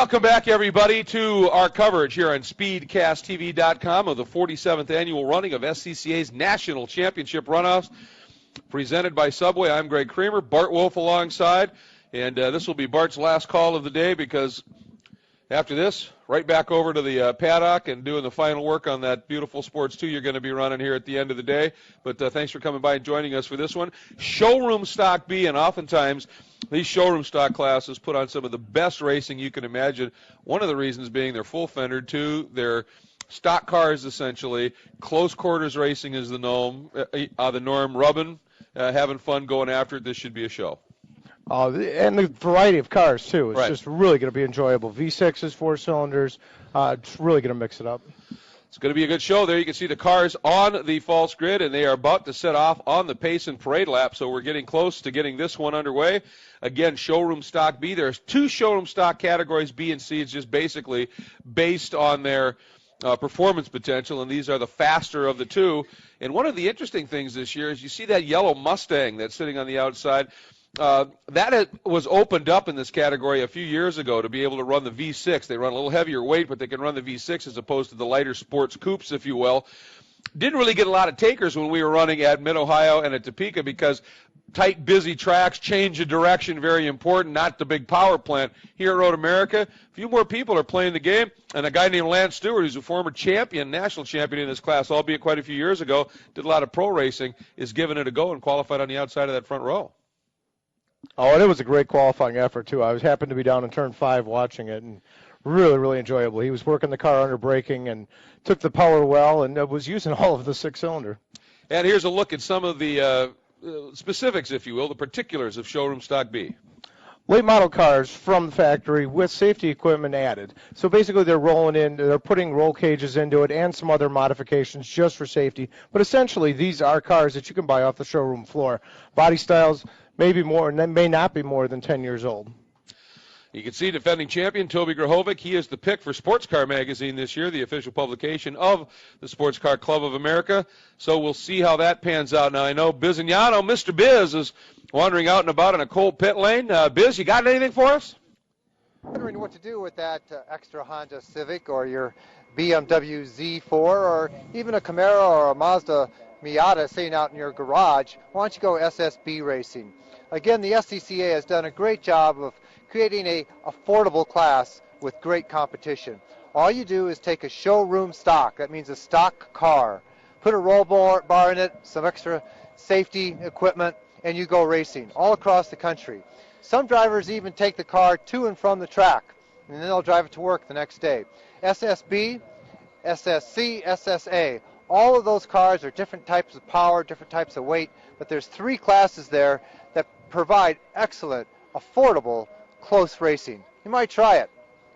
Welcome back, everybody, to our coverage here on SpeedcastTV.com of the 47th annual running of SCCA's National Championship Runoffs, presented by Subway. I'm Greg Kramer, Bart Wolf alongside, and this will be Bart's last call of the day because after this, right back over to the paddock and doing the final work on that beautiful Sports 2 you're going to be running here at the end of the day. But thanks for coming by and joining us for this one. Showroom Stock B, and oftentimes these showroom stock classes put on some of the best racing you can imagine. One of the reasons being they're full-fendered. Two, they're stock cars essentially. Close quarters racing is the norm. Rubbing, having fun going after it. This should be a show. And the variety of cars, too. It's right. Just really going to be enjoyable. V6s, 4 cylinders. It's really going to mix it up. It's going to be a good show there. You can see the cars on the false grid, and they are about to set off on the pace and parade lap, so we're getting close to getting this one underway. Again, Showroom Stock B. There's 2 Showroom Stock categories, B and C. It's just basically based on their performance potential, and these are the faster of the 2. And one of the interesting things this year is you see that yellow Mustang that's sitting on the outside. That was opened up in this category a few years ago to be able to run the V6. They run a little heavier weight, but they can run the V6 as opposed to the lighter sports coupes, if you will. Didn't really get a lot of takers when we were running at Mid-Ohio and at Topeka because tight, busy tracks, change of direction, very important, not the big power plant. Here at Road America, a few more people are playing the game, and a guy named Lance Stewart, who's a former champion, national champion in this class, albeit quite a few years ago, did a lot of pro racing, is giving it a go and qualified on the outside of that front row. Oh, and it was a great qualifying effort, too. I happened to be down in Turn 5 watching it, and really, really enjoyable. He was working the car under braking and took the power well and was using all of the 6-cylinder. And here's a look at some of the specifics, if you will, the particulars of Showroom Stock B. Late model cars from the factory with safety equipment added. So basically they're putting roll cages into it and some other modifications just for safety. But essentially these are cars that you can buy off the showroom floor. Body styles may be more, and they may not be more than 10 years old. You can see defending champion Toby Grahovic. He is the pick for Sports Car Magazine this year, the official publication of the Sports Car Club of America. So we'll see how that pans out. Now, I know Bizignano, Mr. Biz, is wandering out and about in a cold pit lane. Biz, you got anything for us? Wondering what to do with that extra Honda Civic or your BMW Z4 or even a Camaro or a Mazda Miata sitting out in your garage. Why don't you go SSB racing? Again, the SCCA has done a great job of creating a affordable class with great competition. All you do is take a showroom stock, that means a stock car, put a roll bar in it, some extra safety equipment, and you go racing all across the country. Some drivers even take the car to and from the track, and then they'll drive it to work the next day. SSB, SSC, SSA, all of those cars are different types of power, different types of weight, but there's 3 classes there that provide excellent, affordable, close racing. You might try it.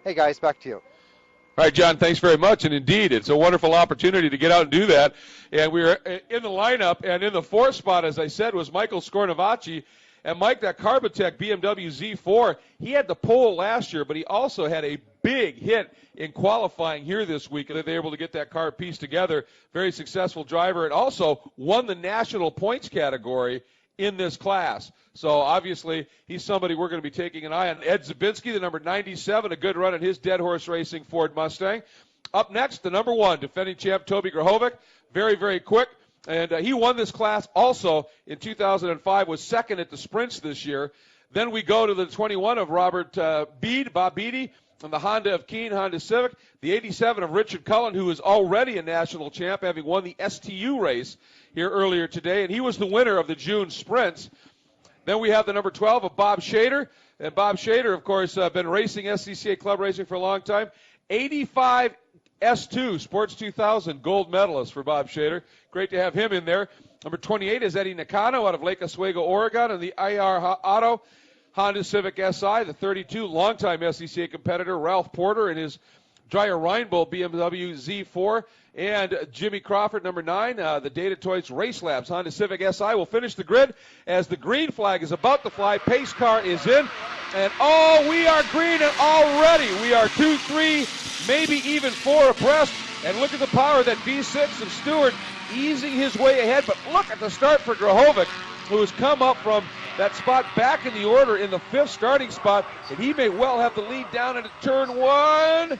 Hey, guys, back to you. All right, John, thanks very much. And indeed, it's a wonderful opportunity to get out and do that. And we were in the lineup, and in the 4th spot, as I said, was Michael Skornavacci. And Mike, that Carbotech BMW Z4, he had the pole last year, but he also had a big hit in qualifying here this week, and they were able to get that car pieced together. Very successful driver, and also won the national points category in this class. So obviously he's somebody we're going to be taking an eye on. Ed Zabinski, the number 97, a good run in his Dead Horse Racing Ford Mustang. Up next, the number 1, defending champ Toby Grahovic. Very, very quick. And he won this class also in 2005, was second at the sprints this year. Then we go to the 21 of Robert Bob Beatty, and the Honda of Keene Honda Civic. The 87 of Richard Cullen, who is already a national champ, having won the STU race here earlier today, and he was the winner of the June sprints. Then we have the number 12 of Bob Shader, and Bob Shader, of course, been racing SCCA club racing for a long time. 85 S2 Sports 2000 gold medalist for Bob Shader. Great to have him in there. Number 28 is Eddie Nakano out of Lake Oswego, Oregon, and the IR Auto Honda Civic SI. The 32 longtime SCCA competitor Ralph Porter in his Dreyer Reinbold BMW Z4. And Jimmy Crawford, number 9, the Data Toys Race Labs Honda Civic SI will finish the grid as the green flag is about to fly. Pace car is in. And, we are green and already. We are 2, 3, maybe even 4 abreast. And look at the power that V6 of Stewart easing his way ahead. But look at the start for Grahovic, who has come up from that spot back in the order in the 5th starting spot, and he may well have the lead down into turn 1.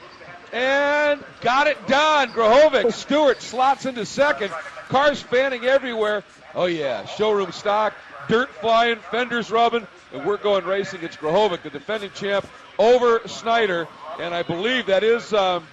And got it done. Grahovic. Stewart slots into 2nd. Cars fanning everywhere. Oh, yeah, showroom stock, dirt flying, fenders rubbing, and we're going racing. It's Grahovic, the defending champ, over Snyder. And I believe that is another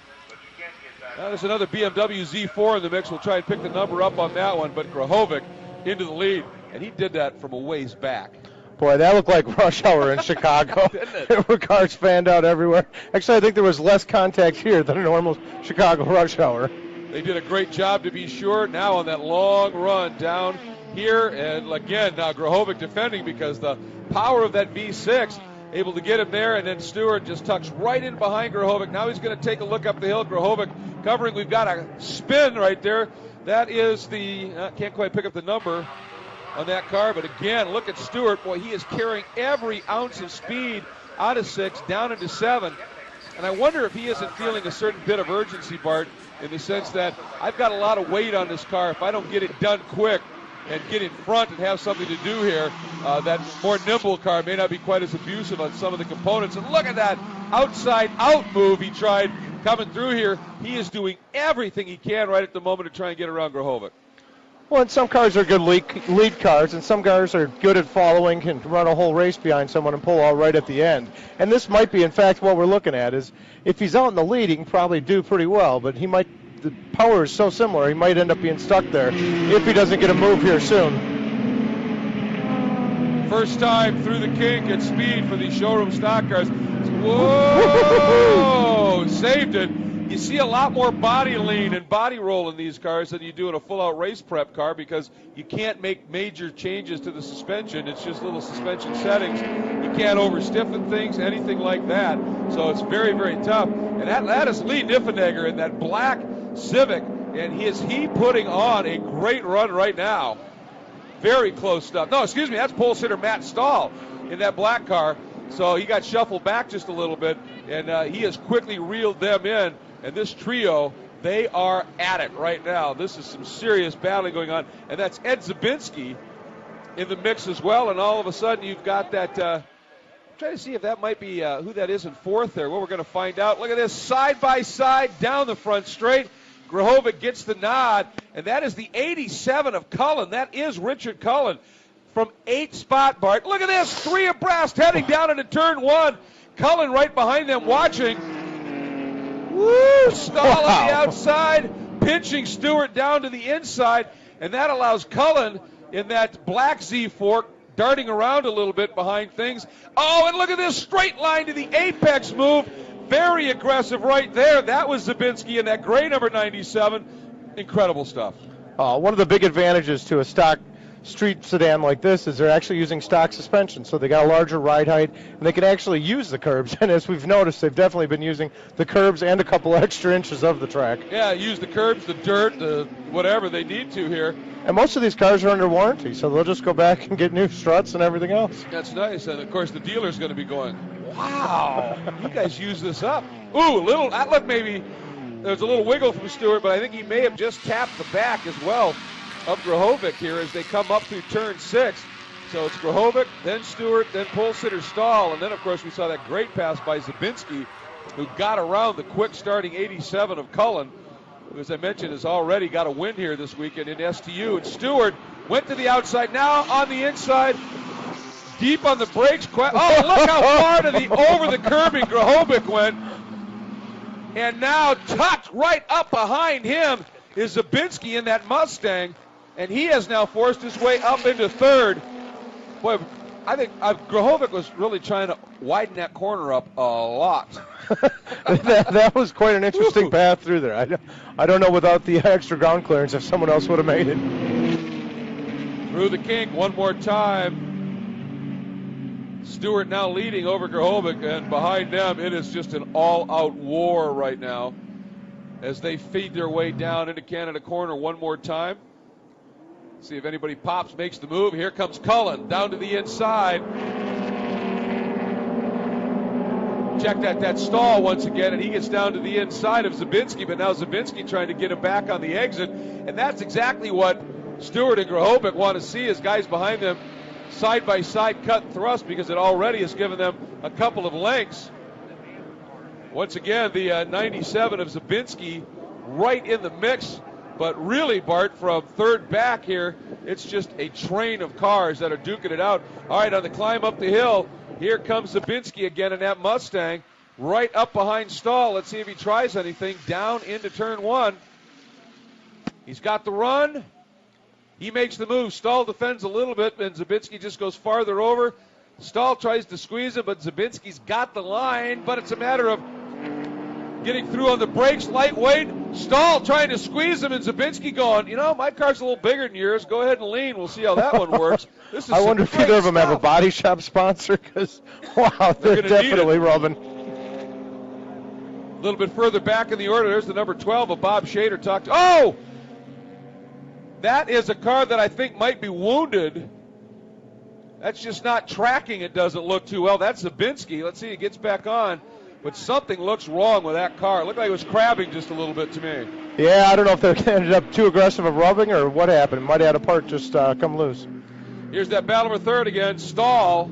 BMW Z4 in the mix. We'll try and pick the number up on that one, but Grahovic into the lead, and he did that from a ways back. Boy, that looked like rush hour in Chicago. Didn't it? There were cars fanned out everywhere. Actually, I think there was less contact here than a normal Chicago rush hour. They did a great job to be sure. Now on that long run down here, and again, now Grahovic defending because the power of that V6 able to get him there, and then Stewart just tucks right in behind Grahovic. Now he's going to take a look up the hill. Grahovic covering. We've got a spin right there. That is the, can't quite pick up the number on that car, but again, look at Stewart. Boy, he is carrying every ounce of speed out of 6 down into 7. And I wonder if he isn't feeling a certain bit of urgency, Bart, in the sense that I've got a lot of weight on this car. If I don't get it done quick and get in front and have something to do here, that more nimble car may not be quite as abusive on some of the components. And look at that outside out move he tried coming through here. He is doing everything he can right at the moment to try and get around Grahovic. Well, and some cars are good lead cars, and some cars are good at following, can run a whole race behind someone and pull all right at the end. And this might be, in fact, what we're looking at is if he's out in the lead, he can probably do pretty well, but he might, the power is so similar, he might end up being stuck there if he doesn't get a move here soon. First time through the kink at speed for these showroom stock cars. Whoa! Saved it. You see a lot more body lean and body roll in these cars than you do in a full-out race prep car because you can't make major changes to the suspension. It's just little suspension settings. You can't over-stiffen things, anything like that. So it's very, very tough. And that is Lee Niffenegger in that black Civic, and is he putting on a great run right now. Very close stuff. No, excuse me, that's pole sitter Matt Stahl in that black car. So he got shuffled back just a little bit, and he has quickly reeled them in. And this trio, they are at it right now. This is some serious battling going on. And that's Ed Zabinski in the mix as well. And all of a sudden, you've got that. I'm trying to see if that might be who that is in 4th there. Well, we're going to find out. Look at this, side by side, down the front straight. Grahovic gets the nod. And that is the 87 of Cullen. That is Richard Cullen from 8th spot, Bart. Look at this, 3 abreast heading down into turn 1. Cullen right behind them watching. Woo! Stahl on the outside, pinching Stewart down to the inside, and that allows Cullen in that black Z4 darting around a little bit behind things. Oh, and look at this straight line to the apex move. Very aggressive right there. That was Zabinski in that gray number 97. Incredible stuff. One of the big advantages to a stock street sedan like this is they're actually using stock suspension, so they got a larger ride height and they can actually use the curbs. And as we've noticed, they've definitely been using the curbs and a couple extra inches of the track. Yeah, use the curbs, the dirt, the whatever they need to here. And most of these cars are under warranty, so they'll just go back and get new struts and everything else. That's nice. And of course the dealer's going to be going, wow, you guys use this up. Ooh, a little, that looked maybe, there's a little wiggle from Stewart, but I think he may have just tapped the back as well of Grahovic here as they come up through turn 6. So it's Grahovic, then Stewart, then pole sitter Stahl, and then of course we saw that great pass by Zabinski, who got around the quick starting 87 of Cullen, who, as I mentioned, has already got a win here this weekend in STU. And Stewart went to the outside, now on the inside, deep on the brakes. Oh, look how far to the over the curbing Grahovic went. And now tucked right up behind him is Zabinski in that Mustang. And he has now forced his way up into 3rd. Boy, I think Grahovic was really trying to widen that corner up a lot. that was quite an interesting path through there. I don't know without the extra ground clearance if someone else would have made it. Through the kink one more time. Stewart now leading over Grahovic, and behind them it is just an all-out war right now as they feed their way down into Canada Corner one more time. See if anybody pops, makes the move. Here comes Cullen down to the inside. Check that stall once again, and he gets down to the inside of Zabinski, but now Zabinski trying to get him back on the exit, and that's exactly what Stewart and Grahovic want to see as guys behind them side-by-side cut and thrust because it already has given them a couple of lengths. Once again, the 97 of Zabinski right in the mix. But really, Bart, from third back here, it's just a train of cars that are duking it out. All right, on the climb up the hill, here comes Zabinski again in that Mustang, right up behind Stahl. Let's see if he tries anything down into turn one. He's got the run. He makes the move. Stahl defends a little bit, and Zabinski just goes farther over. Stahl tries to squeeze him, but Zabinski's got the line, but it's a matter of getting through on the brakes, lightweight. Stahl trying to squeeze him, and Zabinski going, my car's a little bigger than yours. Go ahead and lean. We'll see how that one works. This is I wonder if either of them have a stuff. body shop sponsor, because, wow, they're definitely rubbing. A little bit further back in the order, there's the number 12 of Bob Shader talked. Oh! That is a car that I think might be wounded. That's just not tracking. It doesn't look too well. That's Zabinski. Let's see, he gets back on. But something looks wrong with that car. It looked like it was crabbing just a little bit to me. Yeah, I don't know if they ended up too aggressive of rubbing or what happened. Might have had a part just come loose. Here's that battle for third again. Stahl,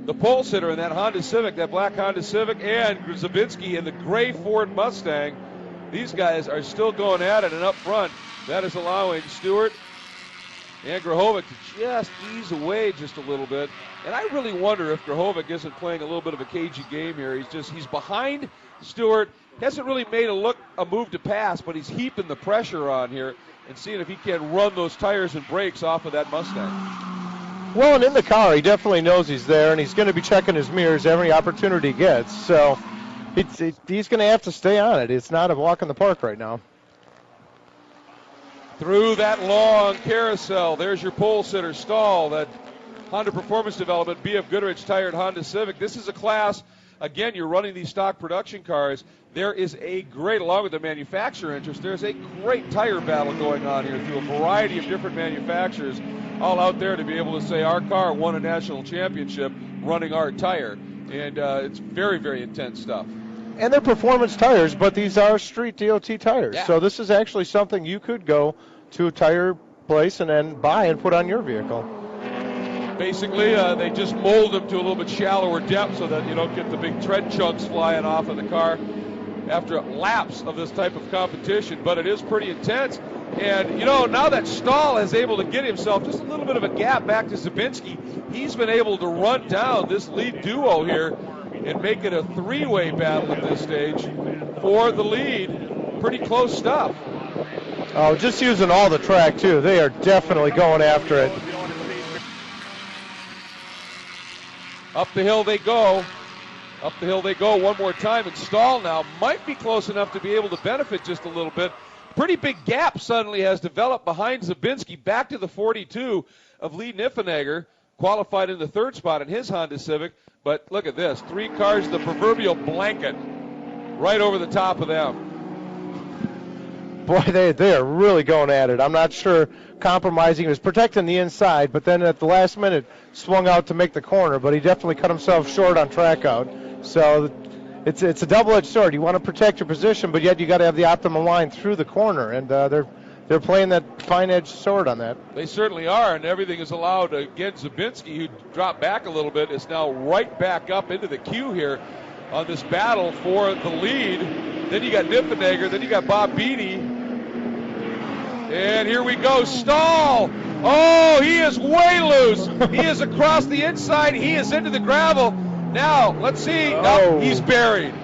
the pole sitter in that Honda Civic, that black Honda Civic, and Zabinski in the gray Ford Mustang. These guys are still going at it, and up front, that is allowing Stewart and Grahovic to just ease away just a little bit. And I really wonder if Grahovic isn't playing a little bit of a cagey game here. He's behind Stewart. Hasn't really made a move to pass, but he's heaping the pressure on here and seeing if he can run those tires and brakes off of that Mustang. Well, and in the car, he definitely knows he's there, and he's going to be checking his mirrors every opportunity he gets. So he's going to have to stay on it. It's not a walk in the park right now. Through that long carousel, there's your pole sitter, Stahl, that Honda Performance Development BF Goodrich tired Honda Civic. This is a class, again, you're running these stock production cars. There is a great, along with the manufacturer interest, there's a great tire battle going on here through a variety of different manufacturers, all out there to be able to say our car won a national championship running our tire. And it's very, very intense stuff. And they're performance tires, but these are street DOT tires. Yeah. So this is actually something you could go to a tire place and then buy and put on your vehicle. Basically, they just mold them to a little bit shallower depth so that you don't get the big tread chunks flying off of the car after laps of this type of competition. But it is pretty intense. And, now that Stahl is able to get himself just a little bit of a gap back to Zabinski, he's been able to run down this lead duo here and make it a three-way battle at this stage for the lead. Pretty close stuff. Oh, just using all the track, too. They are definitely going after it. Up the hill they go. Up the hill they go one more time. And Stahl now might be close enough to be able to benefit just a little bit. Pretty big gap suddenly has developed behind Zabinski back to the 42 of Lee Niffenegger, qualified in the third spot in his Honda Civic. But look at this. Three cars, the proverbial blanket right over the top of them. Boy, they are really going at it. I'm not sure compromising. He was protecting the inside, but then at the last minute swung out to make the corner, but he definitely cut himself short on track out. So it's a double-edged sword. You want to protect your position, but yet you got to have the optimal line through the corner, and they're playing that fine-edged sword on that. They certainly are, and everything is allowed against Zabinski, who dropped back a little bit, is now right back up into the queue here on this battle for the lead. Then you got Niffenegger, then you got Bob Beatty. And here we go, Stahl. Oh, he is way loose. He is across the inside. He is into the gravel. Now, let's see. No, he's buried.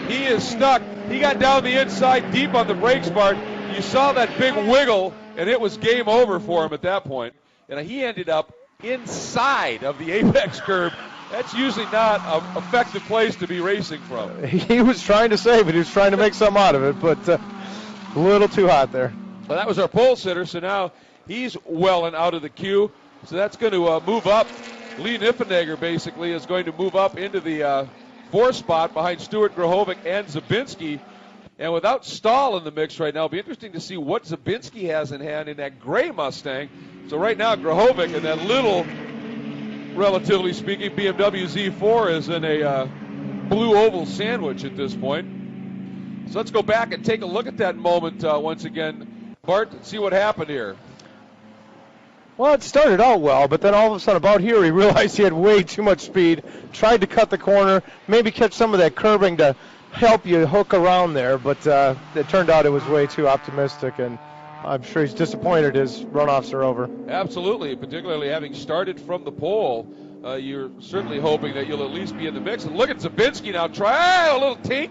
He is stuck. He got down the inside deep on the brakes bar. You saw that big wiggle, and it was game over for him at that point. And he ended up inside of the apex curve. That's usually not an effective place to be racing from. He was trying to save it. He was trying to make something out of it, but a little too hot there. Well, that was our pole sitter, so now he's well and out of the queue. So that's going to move up. Lee Niffenegger basically is going to move up into the fourth spot behind Stewart, Grahovic, and Zabinski. And without Stahl in the mix right now, it'll be interesting to see what Zabinski has in hand in that gray Mustang. So right now, Grahovic and that little, relatively speaking, BMW Z4 is in a blue oval sandwich at this point. So let's go back and take a look at that moment once again, Bart, and see what happened here. Well, it started out well, but then all of a sudden about here he realized he had way too much speed, tried to cut the corner, maybe catch some of that curbing to help you hook around there, but it turned out it was way too optimistic, and I'm sure he's disappointed his runoffs are over. Absolutely, particularly having started from the pole. You're certainly hoping that you'll at least be in the mix. And look at Zabinski now, try a little tink,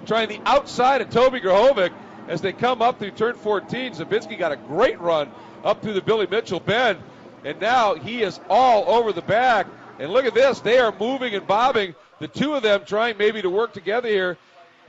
trying the outside of Toby Grahovic as they come up through turn 14. Zabinski got a great run up through the Billy Mitchell bend, and now he is all over the back. And look at this, they are moving and bobbing, the two of them trying maybe to work together here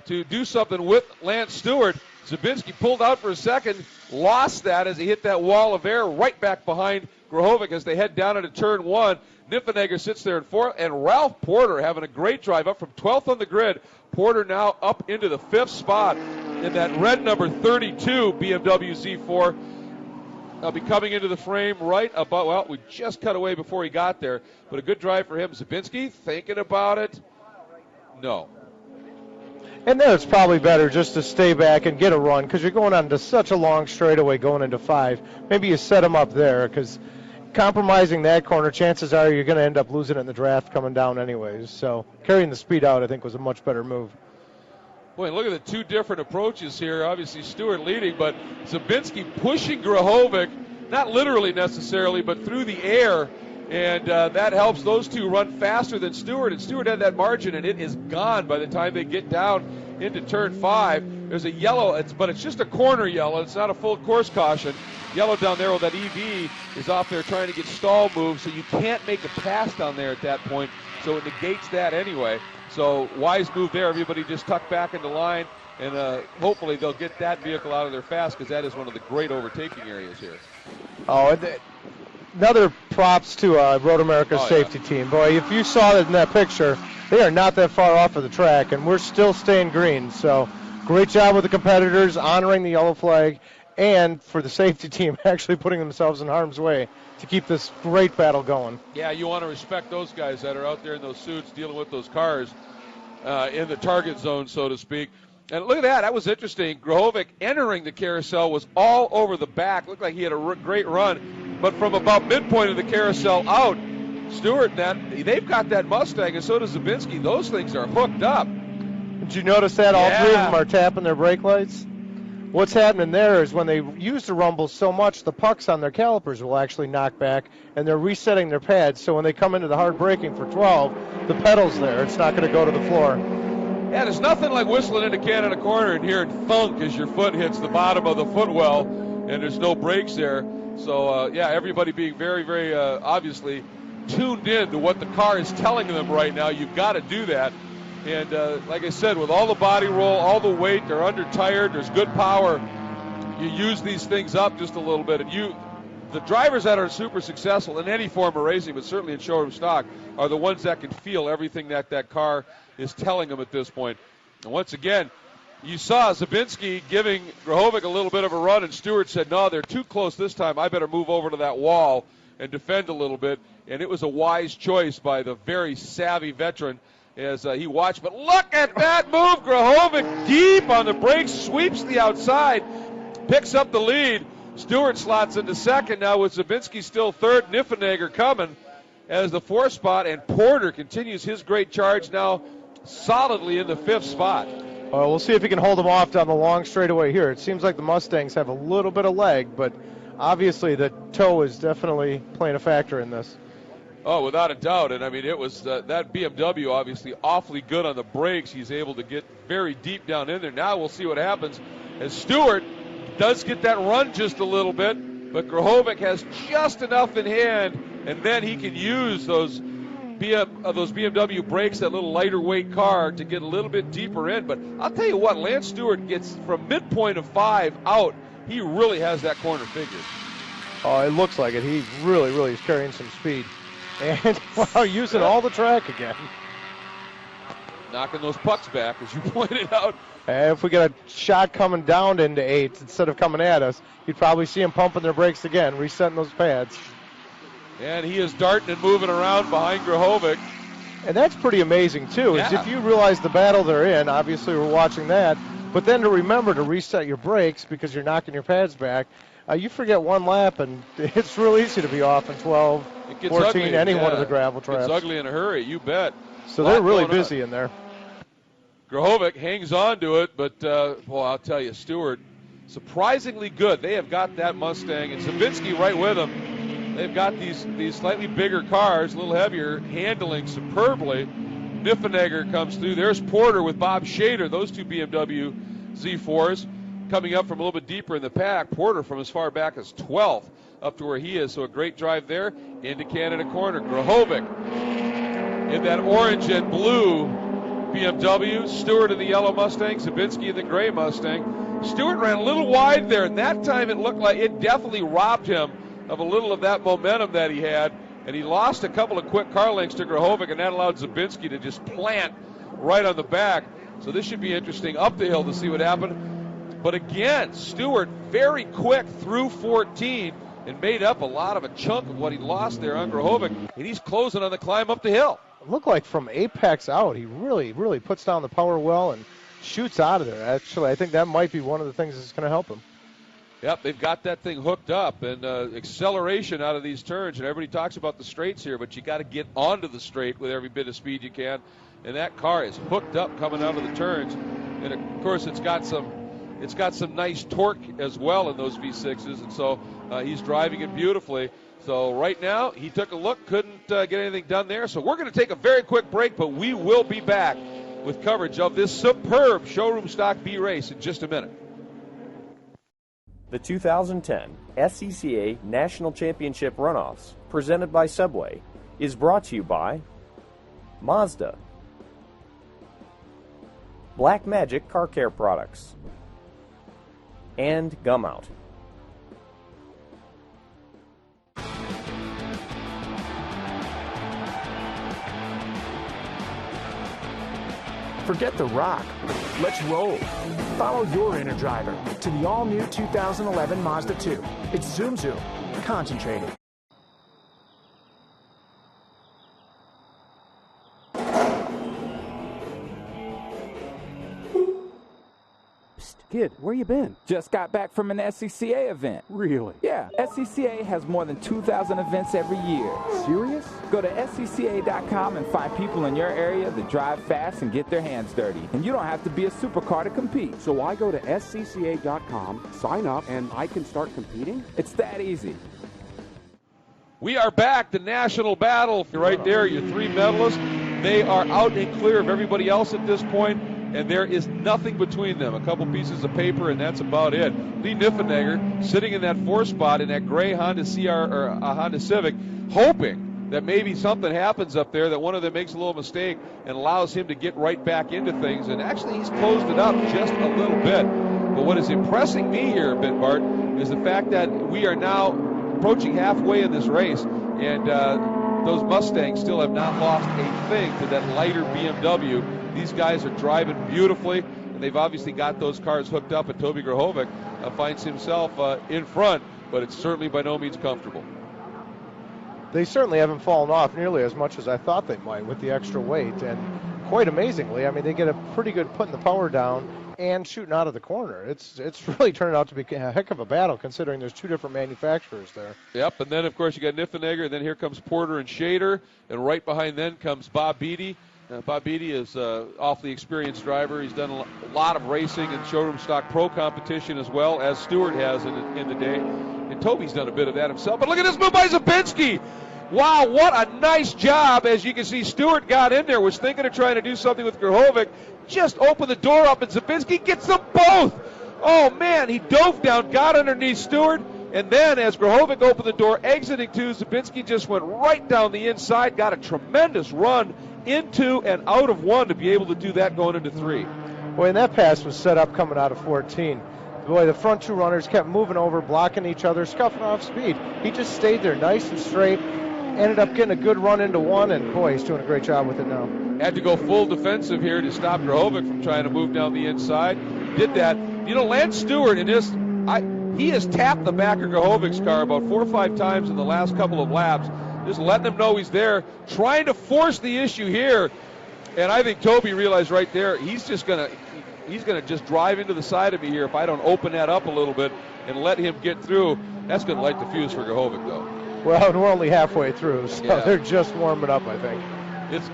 to do something with Lance Stewart. Zabinski pulled out for a second, lost that as he hit that wall of air right back behind Grahovic as they head down into turn 1. Niffenegger sits there in 4th, and Ralph Porter having a great drive up from 12th on the grid. Porter now up into the 5th spot in that red number 32 BMW Z4. Be coming into the frame right about, well, we just cut away before he got there, but a good drive for him. Zabinski thinking about it? No. And then it's probably better just to stay back and get a run because you're going on to such a long straightaway going into 5. Maybe you set him up there because compromising that corner, chances are you're going to end up losing it in the draft coming down anyways. So carrying the speed out, I think, was a much better move. Boy, look at the two different approaches here. Obviously, Stewart leading, but Zabinski pushing Grahovic, not literally necessarily, but through the air, and that helps those two run faster than Stewart. And Stewart had that margin, and it is gone by the time they get down into turn 5. There's a yellow, but it's just a corner yellow. It's not a full course caution. Yellow down there, well, that EV is off there trying to get stall moves, so you can't make a pass down there at that point, so it negates that anyway. So wise move there. Everybody just tuck back into line, and hopefully they'll get that vehicle out of there fast because that is one of the great overtaking areas here. Oh, and another props to Road America's safety team. Boy, if you saw it in that picture, they are not that far off of the track, and we're still staying green. So great job with the competitors, honoring the yellow flag, and for the safety team actually putting themselves in harm's way to keep this great battle going. Yeah, you want to respect those guys that are out there in those suits dealing with those cars in the target zone, so to speak. And look at that. That was interesting. Grahovic entering the carousel was all over the back. Looked like he had a great run. But from about midpoint of the carousel out, Stewart, they've got that Mustang, and so does Zabinski. Those things are hooked up. Did you notice that? All three of them are tapping their brake lights. What's happening there is when they use the rumble so much, the pucks on their calipers will actually knock back, and they're resetting their pads. So when they come into the hard braking for 12, the pedal's there. It's not going to go to the floor. Yeah, there's nothing like whistling into Canada Corner and hearing thunk as your foot hits the bottom of the footwell, and there's no brakes there. So, everybody being very, very obviously tuned in to what the car is telling them right now. You've got to do that. And like I said, with all the body roll, all the weight, they're under tired, there's good power. You use these things up just a little bit. And the drivers that are super successful in any form of racing, but certainly in showroom stock, are the ones that can feel everything that car is telling them at this point. And once again, you saw Zabinski giving Grahovic a little bit of a run, and Stewart said, no, they're too close this time. I better move over to that wall and defend a little bit. And it was a wise choice by the very savvy veteran as he watched. But look at that move. Grahovic deep on the brakes, sweeps the outside, picks up the lead. Stewart slots into second now with Zabinski still third. Niffenegger coming as the 4th spot, and Porter continues his great charge now solidly in the 5th spot. Well, we'll see if he can hold them off down the long straightaway here. It seems like the Mustangs have a little bit of leg, but obviously the toe is definitely playing a factor in this. Oh, without a doubt. And, I mean, it was that BMW obviously awfully good on the brakes. He's able to get very deep down in there. Now we'll see what happens as Stewart does get that run just a little bit, but Grahovic has just enough in hand, and then he can use those BMW brakes, that little lighter weight car, to get a little bit deeper in. But I'll tell you what, Lance Stewart gets from midpoint of 5 out. He really has that corner figured. Oh, it looks like it. He really, really is carrying some speed. And, wow, using all the track again. Knocking those pucks back, as you pointed out. If we get a shot coming down into 8 instead of coming at us, you'd probably see them pumping their brakes again, resetting those pads. And he is darting and moving around behind Grahovic. And that's pretty amazing, too, is if you realize the battle they're in, obviously we're watching that, but then to remember to reset your brakes because you're knocking your pads back. You forget one lap, and it's real easy to be off in 12, It gets 14, ugly. any one of the gravel tracks. It's ugly in a hurry, you bet. So they're really busy in there. Grahovic hangs on to it, but, well, I'll tell you, Stewart, surprisingly good. They have got that Mustang, and Zabinski right with them. They've got these slightly bigger cars, a little heavier, handling superbly. Niffenegger comes through. There's Porter with Bob Shader, those two BMW Z4s. Coming up from a little bit deeper in the pack, Porter from as far back as 12th up to where he is. So a great drive there into Canada corner. Grahovic in that orange and blue BMW. Stewart in the yellow Mustang. Zabinski in the gray Mustang. Stewart ran a little wide there, and that time it looked like it definitely robbed him of a little of that momentum that he had. And he lost a couple of quick car lengths to Grahovic, and that allowed Zabinski to just plant right on the back. So this should be interesting up the hill to see what happened. But again, Stewart very quick through 14 and made up a lot of a chunk of what he lost there on Grahovic, and he's closing on the climb up the hill. It looked like from apex out, he really puts down the power well and shoots out of there. Actually, I think that might be one of the things that's going to help him. Yep, they've got that thing hooked up, and acceleration out of these turns. And everybody talks about the straights here, but you got to get onto the straight with every bit of speed you can. And that car is hooked up coming out of the turns. And of course, it's got some nice torque as well in those V6s, and so he's driving it beautifully. So right now, he took a look, couldn't get anything done there. So we're going to take a very quick break, but we will be back with coverage of this superb Showroom Stock B race in just a minute. The 2010 SCCA National Championship Runoffs, presented by Subway, is brought to you by Mazda, Black Magic Car Care Products, and Gum Out. Forget the rock. Let's roll. Follow your inner driver to the all-new 2011 Mazda 2. It's Zoom Zoom. Concentrated. Kid, where you been? Just got back from an SCCA event. Really? Yeah, SCCA has more than 2,000 events every year. Serious? Go to SCCA.com and find people in your area that drive fast and get their hands dirty. And you don't have to be a supercar to compete. So I go to SCCA.com, sign up, and I can start competing? It's that easy. We are back, the national battle. Right there, your three medalists. They are out and clear of everybody else at this point, and there is nothing between them. A couple pieces of paper, and that's about it. Lee Niffenegger sitting in that fourth spot in that gray Honda Honda Civic, hoping that maybe something happens up there, that one of them makes a little mistake and allows him to get right back into things. And actually, he's closed it up just a little bit. But what is impressing me here a bit, Bart, is the fact that we are now approaching halfway in this race, and those Mustangs still have not lost a thing to that lighter BMW. These guys are driving beautifully, and they've obviously got those cars hooked up, and Toby Grahovic finds himself in front, but it's certainly by no means comfortable. They certainly haven't fallen off nearly as much as I thought they might with the extra weight, and quite amazingly, I mean, they get a pretty good putting the power down and shooting out of the corner. It's really turned out to be a heck of a battle, considering there's two different manufacturers there. Yep, and then, of course, you got Niffenegger, and then here comes Porter and Shader, and right behind them comes Bob Beatty. Bob Beatty is an awfully experienced driver. He's done a lot of racing and Showroom Stock Pro competition as well, as Stewart has in the day. And Toby's done a bit of that himself. But look at this move by Zabinski. Wow, what a nice job. As you can see, Stewart got in there, was thinking of trying to do something with Grahovic. Just opened the door up, and Zabinski gets them both. Oh, man, he dove down, got underneath Stewart. And then as Grahovic opened the door, exiting two, Zabinski just went right down the inside, got a tremendous run into and out of one to be able to do that going into three. Boy, and that pass was set up coming out of 14. Boy, the front two runners kept moving over, blocking each other, scuffing off speed. He just stayed there nice and straight, ended up getting a good run into one, and boy, he's doing a great job with it now. Had to go full defensive here to stop Grahovic from trying to move down the inside. Did that. You know, Lance Stewart he has tapped the back of Grahovic's car about 4 or 5 times in the last couple of laps, just letting him know he's there, trying to force the issue here. And I think Toby realized right there, he's gonna just drive into the side of me here if I don't open that up a little bit. and let him get through. That's going to light the fuse for Grahovic, though. Well, and we're only halfway through, so Yeah. they're just warming up, I think.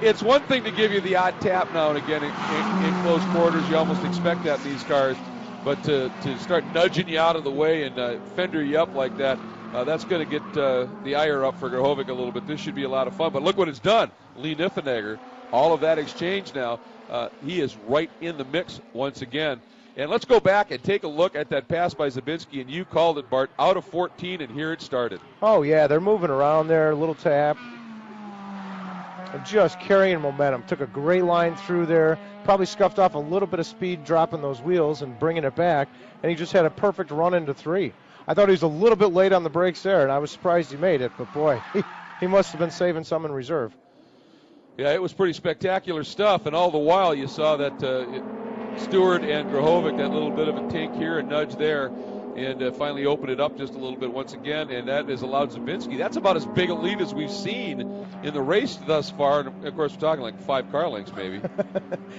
It's one thing to give you the odd tap now and again in close quarters. You almost expect that in these cars. But to start nudging you out of the way and fender you up like that, that's going to get the ire up for Grahovic a little bit. This should be a lot of fun. But look what it's done. Lee Niffenegger, all of that exchange now, he is right in the mix once again. And let's go back and take a look at that pass by Zabinski. And you called it, Bart, out of 14, and here it started. Oh, yeah, they're moving around there, a little tap. Just carrying momentum. Took a great line through there. Probably scuffed off a little bit of speed dropping those wheels and bringing it back. And he just had a perfect run into 3. I thought he was a little bit late on the brakes there, and I was surprised he made it. But, boy, he must have been saving some in reserve. Yeah, it was pretty spectacular stuff. And all the while you saw that Stewart and Grahovic, that little bit of a tink here, a nudge there, and finally opened it up just a little bit once again, and that has allowed Zabinski. That's about as big a lead as we've seen in the race thus far, and of course we're talking like 5 car lengths maybe.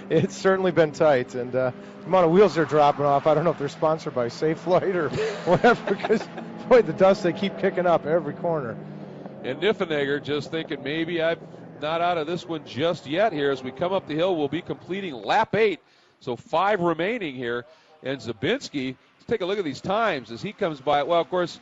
It's certainly been tight, and the amount of wheels they're dropping off, I don't know if they're sponsored by Safe Flight or whatever, because, boy, the dust they keep kicking up every corner. And Niffenegger just thinking maybe I'm not out of this one just yet here. As we come up the hill, we'll be completing lap 8, so 5 remaining here, and Zabinski, take a look at these times as he comes by. Well, of course,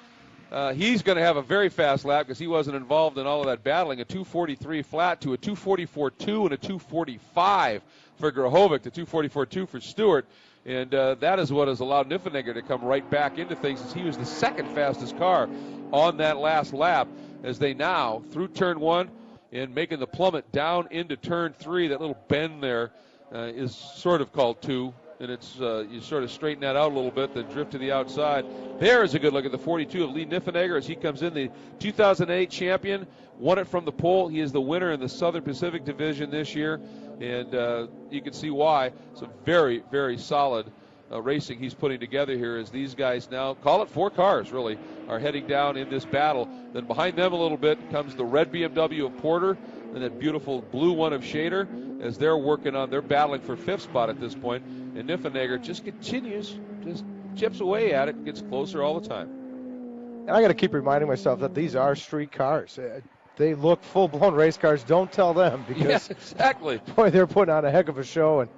he's going to have a very fast lap because he wasn't involved in all of that battling. A 2:43 flat to a 2:44.2 and a 2:45 for Grahovic, to 2:44.2 for Stewart. And that is what has allowed Niffenegger to come right back into things, as he was the second fastest car on that last lap, as they now, through turn 1 and making the plummet down into turn 3, that little bend there is sort of called 2. And it's you sort of straighten that out a little bit, then drift to the outside. There is a good look at the 42 of Lee Niffenegger as he comes in, the 2008 champion, won it from the pole. He is the winner in the Southern Pacific Division this year, and you can see why. Some very, very solid racing he's putting together here, as these guys now, call it 4 cars really, are heading down in this battle. Then behind them a little bit comes the red BMW of Porter and that beautiful blue one of Shader, as they're working on, they're battling for 5th spot at this point. And Niffenegger just continues, just chips away at it, gets closer all the time. And I got to keep reminding myself that these are street cars. They look full-blown race cars. Don't tell them, because yes, exactly. Boy, they're putting on a heck of a show and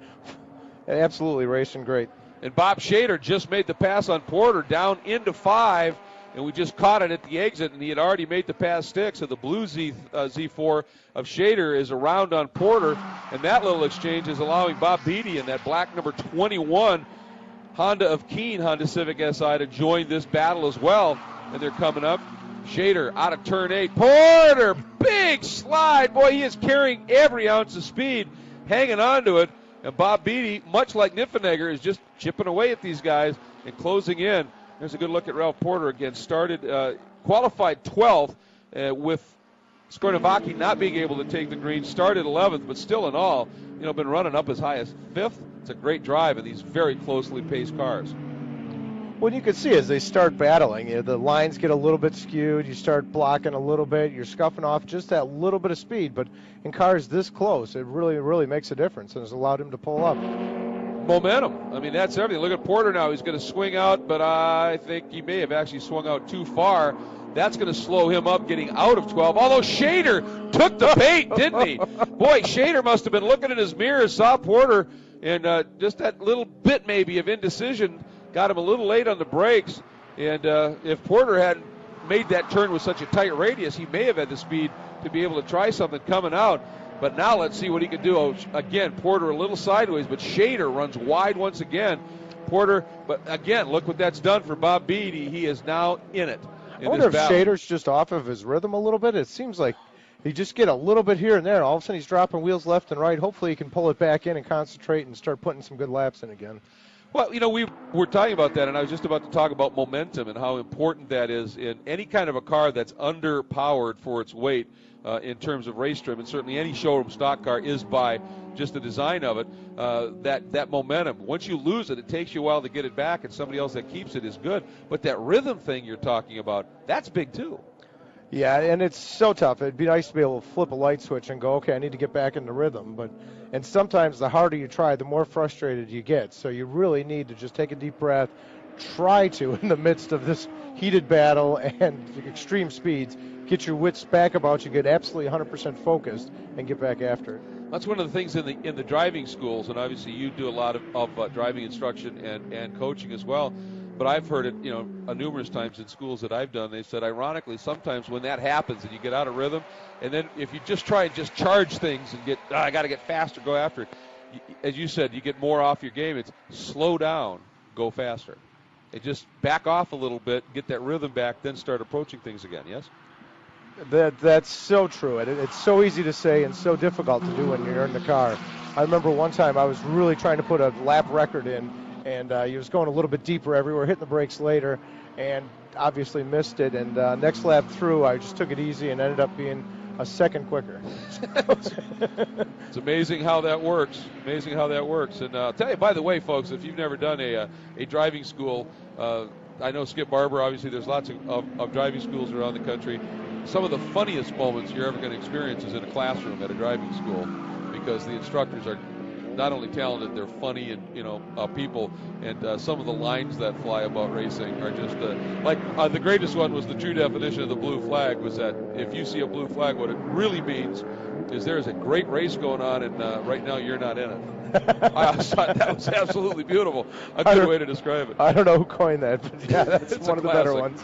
absolutely racing great. And Bob Shader just made the pass on Porter down into 5, and we just caught it at the exit, and he had already made the pass stick. So the blue Z4 of Shader is around on Porter, and that little exchange is allowing Bob Beatty in that black number 21 Honda of Keene Honda Civic SI to join this battle as well. And they're coming up. Shader out of turn 8. Porter, big slide. Boy, he is carrying every ounce of speed, hanging on to it. And Bob Beatty, much like Niffenegger, is just chipping away at these guys and closing in. There's a good look at Ralph Porter again. Started, qualified 12th with Skornavaki not being able to take the green. Started 11th, but still in all, been running up as high as 5th. It's a great drive in these very closely paced cars. Well, you can see as they start battling, the lines get a little bit skewed. You start blocking a little bit. You're scuffing off just that little bit of speed. But in cars this close, it really, really makes a difference and has allowed him to pull up. Momentum. I mean, that's everything. Look at Porter now. He's going to swing out, but I think he may have actually swung out too far. That's going to slow him up getting out of 12. Although Shader took the bait, didn't he? Boy, Shader must have been looking in his mirror, saw Porter, and just that little bit maybe of indecision got him a little late on the brakes. And if Porter hadn't made that turn with such a tight radius, he may have had the speed to be able to try something coming out. But now let's see what he can do. Oh, again, Porter a little sideways, but Shader runs wide once again. Porter, but again, look what that's done for Bob Beatty. He is now in it. I wonder if Shader's just off of his rhythm a little bit. It seems like he just get a little bit here and there. All of a sudden he's dropping wheels left and right. Hopefully he can pull it back in and concentrate and start putting some good laps in again. Well, we were talking about that, and I was just about to talk about momentum and how important that is in any kind of a car that's underpowered for its weight in terms of race trim, and certainly any showroom stock car is by just the design of it, that momentum. Once you lose it, it takes you a while to get it back, and somebody else that keeps it is good. But that rhythm thing you're talking about, that's big too. Yeah, and it's so tough. It'd be nice to be able to flip a light switch and go, okay, I need to get back into rhythm. And sometimes the harder you try, the more frustrated you get. So you really need to just take a deep breath, try to, in the midst of this heated battle and extreme speeds, get your wits back about you, get absolutely 100% focused, and get back after it. That's one of the things in the driving schools, and obviously you do a lot of driving instruction and coaching as well. But I've heard it, numerous times in schools that I've done. They said, ironically, sometimes when that happens and you get out of rhythm, and then if you just try and just charge things and I got to get faster, go after it. As you said, you get more off your game. It's slow down, go faster. And just back off a little bit, get that rhythm back, then start approaching things again. Yes. That's so true. It's so easy to say and so difficult to do when you're in the car. I remember one time I was really trying to put a lap record in, and he was going a little bit deeper everywhere, hitting the brakes later, and obviously missed it. And next lap through, I just took it easy and ended up being a second quicker. It's amazing how that works. Amazing how that works. And I'll tell you, by the way, folks, if you've never done a driving school, I know Skip Barber, obviously there's lots of driving schools around the country. Some of the funniest moments you're ever going to experience is in a classroom at a driving school, because the instructors are not only talented, they're funny and people, and some of the lines that fly about racing are just the greatest one was the true definition of the blue flag was that if you see a blue flag, what it really means is there's a great race going on, and right now you're not in it. I thought that was absolutely beautiful. A good way to describe it. I don't know who coined that, but yeah, that's one of the better ones.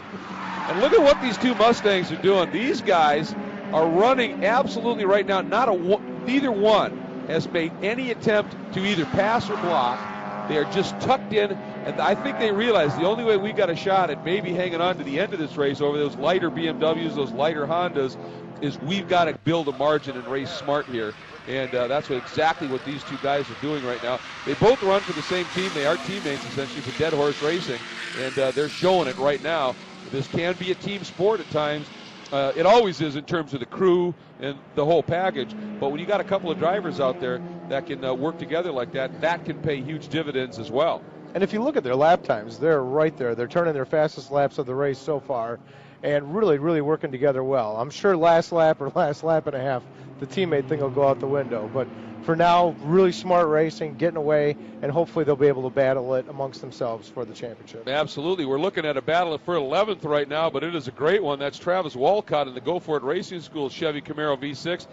And look at what these two Mustangs are doing. These guys are running absolutely right now. Neither one has made any attempt to either pass or block. They are just tucked in, and I think they realize the only way we got a shot at maybe hanging on to the end of this race over those lighter BMWs, those lighter Hondas, is we've got to build a margin and race smart here. And that's exactly what these two guys are doing right now. They both run for the same team. They are teammates, essentially, for Dead Horse Racing, and they're showing it right now. This can be a team sport at times. It always is in terms of the crew and the whole package. But when you got a couple of drivers out there that can work together like that, that can pay huge dividends as well. And if you look at their lap times, they're right there. They're turning their fastest laps of the race so far and really, really working together well. I'm sure last lap or last lap and a half, the teammate thing will go out the window. But for now, really smart racing, getting away, and hopefully they'll be able to battle it amongst themselves for the championship. Absolutely. We're looking at a battle for 11th right now, but it is a great one. That's Travis Walcott in the Go For It Racing School Chevy Camaro V6.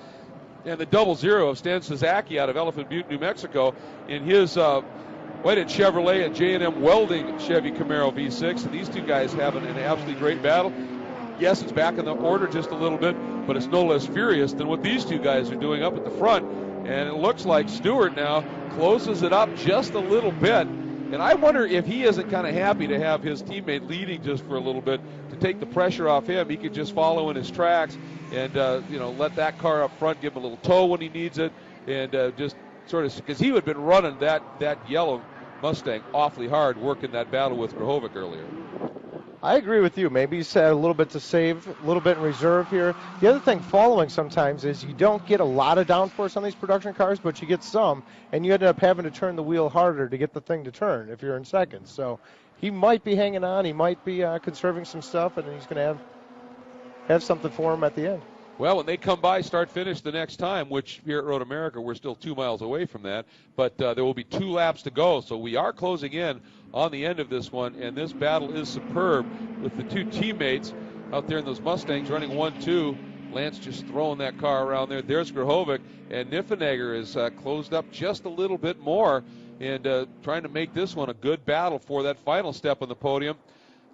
And the 00 of Stan Sasaki out of Elephant Butte, New Mexico, in his Whitehead Chevrolet and J&M Welding Chevy Camaro V6. And these two guys having an absolutely great battle. Yes, it's back in the order just a little bit, but it's no less furious than what these two guys are doing up at the front. And it looks like Stewart now closes it up just a little bit. And I wonder if he isn't kind of happy to have his teammate leading just for a little bit to take the pressure off him. He could just follow in his tracks and, let that car up front give him a little tow when he needs it. And just sort of, because he would have been running that yellow Mustang awfully hard working that battle with Grahovic earlier. I agree with you. Maybe he's had a little bit to save, a little bit in reserve here. The other thing following sometimes is you don't get a lot of downforce on these production cars, but you get some, and you end up having to turn the wheel harder to get the thing to turn if you're in second. So he might be hanging on. He might be conserving some stuff, and he's going to have something for him at the end. Well, when they come by start-finish the next time, which here at Road America we're still 2 miles away from that, but there will be 2 laps to go. So we are closing in on the end of this one, and this battle is superb with the two teammates out there in those Mustangs running 1-2. Lance just throwing that car around there. There's Grahovic, and Niffenegger is closed up just a little bit more and trying to make this one a good battle for that final step on the podium.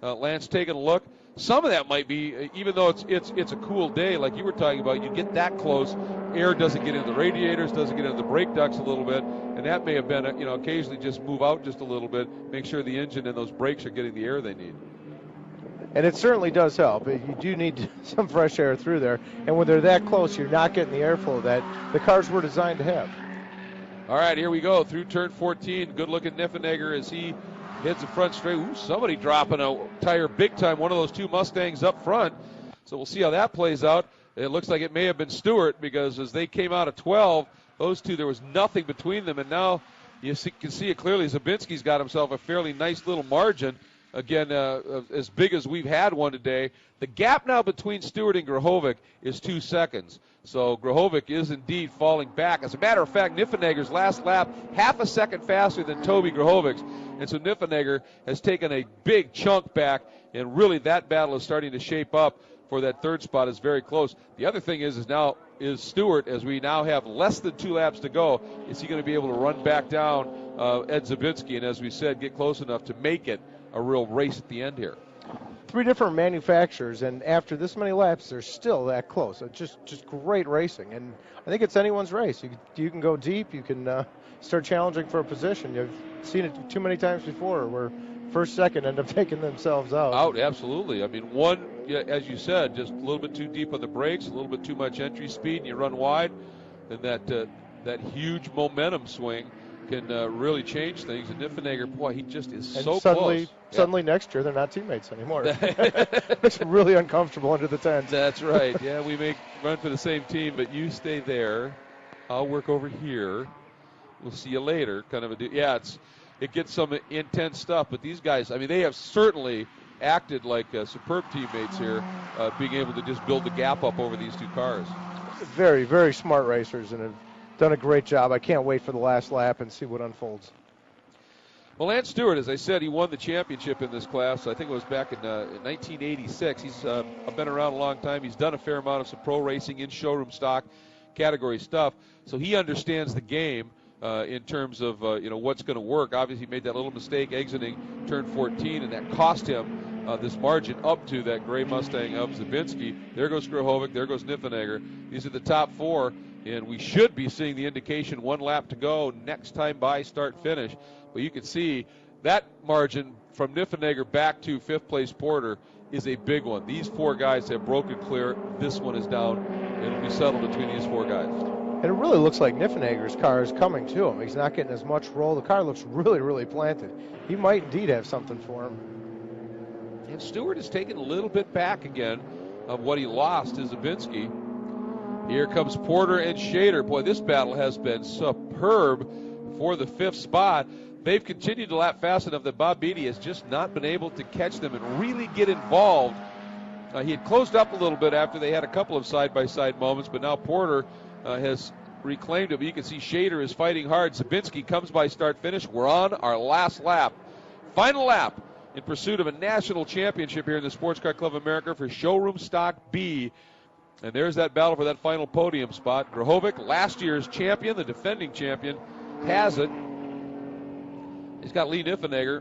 Lance taking a look. Some of that might be, even though it's a cool day, like you were talking about, you get that close, air doesn't get into the radiators, doesn't get into the brake ducts a little bit, and that may have been, occasionally just move out just a little bit, make sure the engine and those brakes are getting the air they need. And it certainly does help. You do need some fresh air through there, and when they're that close, you're not getting the airflow that the cars were designed to have. All right, here we go through turn 14. Good-looking Niffenegger as he hits the front straight. Ooh, somebody dropping a tire big time. One of those two Mustangs up front. So we'll see how that plays out. It looks like it may have been Stewart because as they came out of 12, those two, there was nothing between them. And now you can see it clearly. Zabinski's got himself a fairly nice little margin. again, as big as we've had one today. The gap now between Stewart and Grahovic is 2 seconds. So Grahovic is indeed falling back. As a matter of fact, Niffenegger's last lap, half a second faster than Toby Grahovic's. And so Niffenegger has taken a big chunk back, and really that battle is starting to shape up for that third spot. Is very close. The other thing is Stewart, as we now have less than 2 laps to go, is he going to be able to run back down Ed Zabinski, and as we said, get close enough to make it a real race at the end here. 3 different manufacturers, and after this many laps, they're still that close. It's just great racing, and I think it's anyone's race. You can go deep. You can start challenging for a position. You've seen it too many times before where first, second end up taking themselves out. Absolutely. I mean, one, as you said, just a little bit too deep on the brakes, a little bit too much entry speed, and you run wide, and that huge momentum swing can really change things. And Niffenegger, boy, he just is so close. Suddenly next year they're not teammates anymore. It's really uncomfortable under the tent. That's right. Yeah, we may run for the same team, but you stay there. I'll work over here. We'll see you later. Kind of it gets some intense stuff. But these guys, I mean, they have certainly acted like superb teammates here, being able to just build the gap up over these 2 cars. Very, very smart racers and have done a great job. I can't wait for the last lap and see what unfolds. Well, Lance Stewart, as I said, he won the championship in this class. I think it was back in 1986. He's been around a long time. He's done a fair amount of some pro racing in showroom stock category stuff. So he understands the game in terms of what's going to work. Obviously, he made that little mistake exiting turn 14, and that cost him this margin up to that gray Mustang of Zabinski. There goes Grahovic. There goes Niffenegger. These are the top 4, and we should be seeing the indication 1 lap to go next time by start finish. But you can see that margin from Niffenegger back to 5th place Porter is a big one. These 4 guys have broken clear. This one is down. It'll be settled between these 4 guys. And it really looks like Niffenegger's car is coming to him. He's not getting as much roll. The car looks really, really planted. He might indeed have something for him. And Stewart has taken a little bit back again of what he lost to Zabinski. Here comes Porter and Shader. Boy, this battle has been superb for the 5th spot. They've continued to lap fast enough that Bob Beattie has just not been able to catch them and really get involved. He had closed up a little bit after they had a couple of side-by-side moments, but now Porter has reclaimed it. But you can see Shader is fighting hard. Zabinski comes by start-finish. We're on our last lap. Final lap in pursuit of a national championship here in the Sports Car Club of America for Showroom Stock B. And there's that battle for that final podium spot. Grahovic, last year's champion, the defending champion, has it. He's got Lee Niffenegger.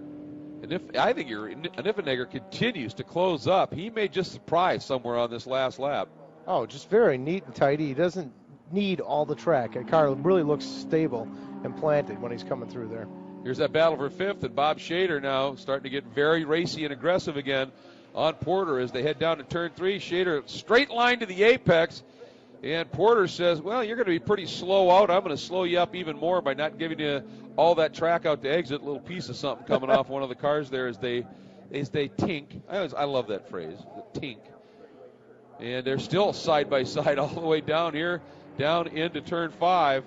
And I think Niffenegger continues to close up. He may just surprise somewhere on this last lap. Oh, just very neat and tidy. He doesn't need all the track. The car really looks stable and planted when he's coming through there. Here's that battle for 5th, and Bob Shader now starting to get very racy and aggressive again on Porter as they head down to turn 3. Shader straight line to the apex, and Porter says, well, you're going to be pretty slow out. I'm going to slow you up even more by not giving you all that track out to exit. A little piece of something coming off one of the cars there as they tink. I love that phrase, the tink. And they're still side by side all the way down here, down into turn 5.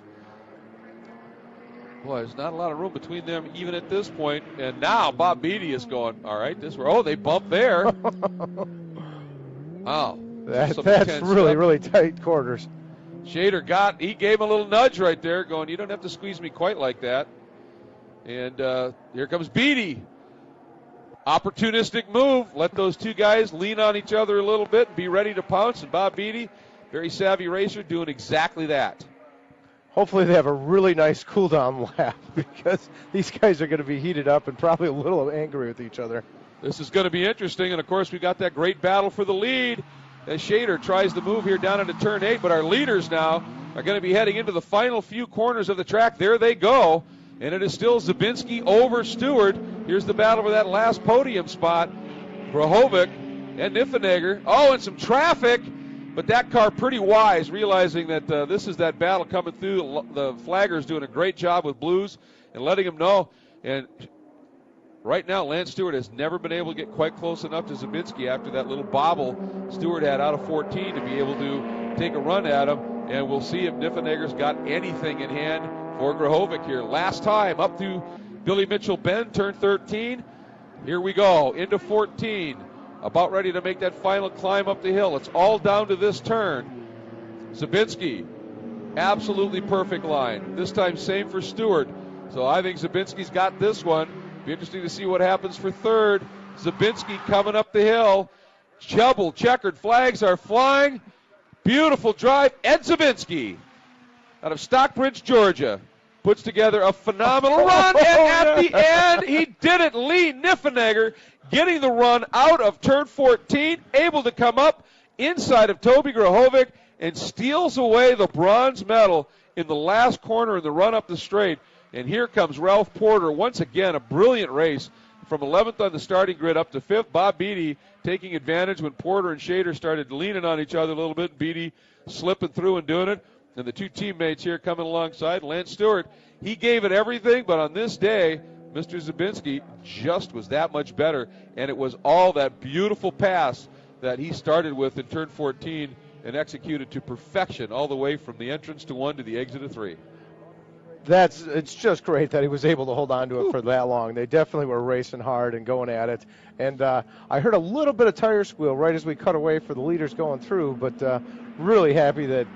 Boy, there's not a lot of room between them even at this point. And now Bob Beattie is going, all right, they bumped there. Wow. That's really, really tight quarters. Shader he gave him a little nudge right there, going, you don't have to squeeze me quite like that. And here comes Beattie. Opportunistic move. Let those 2 guys lean on each other a little bit and be ready to pounce. And Bob Beattie, very savvy racer, doing exactly that. Hopefully they have a really nice cool-down lap because these guys are going to be heated up and probably a little angry with each other. This is going to be interesting. And, of course, we got that great battle for the lead as Shader tries to move here down into turn 8. But our leaders now are going to be heading into the final few corners of the track. There they go. And it is still Zabinski over Stewart. Here's the battle for that last podium spot. Grahovic and Niffenegger. Oh, and some traffic. But that car pretty wise, realizing that this is that battle coming through. The flagger's doing a great job with blues and letting them know. And right now, Lance Stewart has never been able to get quite close enough to Zabinski after that little bobble Stewart had out of 14 to be able to take a run at him. And we'll see if Niffenegger's got anything in hand for Grahovic here. Last time up through Billy Mitchell Bend, turn 13. Here we go, into 14. About ready to make that final climb up the hill. It's all down to this turn. Zabinski, absolutely perfect line. This time same for Stewart. So I think Zabinski's got this one. Be interesting to see what happens for third. Zabinski coming up the hill. Double checkered flags are flying. Beautiful drive. Ed Zabinski out of Stockbridge, Georgia, puts together a phenomenal run. And at the end, he did it. Lee Niffenegger getting the run out of turn 14, able to come up inside of Toby Grahovic and steals away the bronze medal in the last corner in the run up the straight. And here comes Ralph Porter, once again, a brilliant race from 11th on the starting grid up to 5th. Bob Beatty taking advantage when Porter and Shader started leaning on each other a little bit. Beatty slipping through and doing it. And the two teammates here coming alongside. Lance Stewart, he gave it everything, but on this day, Mr. Zabinski just was that much better. And it was all that beautiful pass that he started with in turn 14 and executed to perfection all the way from the entrance to 1 to the exit of 3. It's just great that he was able to hold on to it for that long. They definitely were racing hard and going at it. And I heard a little bit of tire squeal right as we cut away for the leaders going through, but really happy that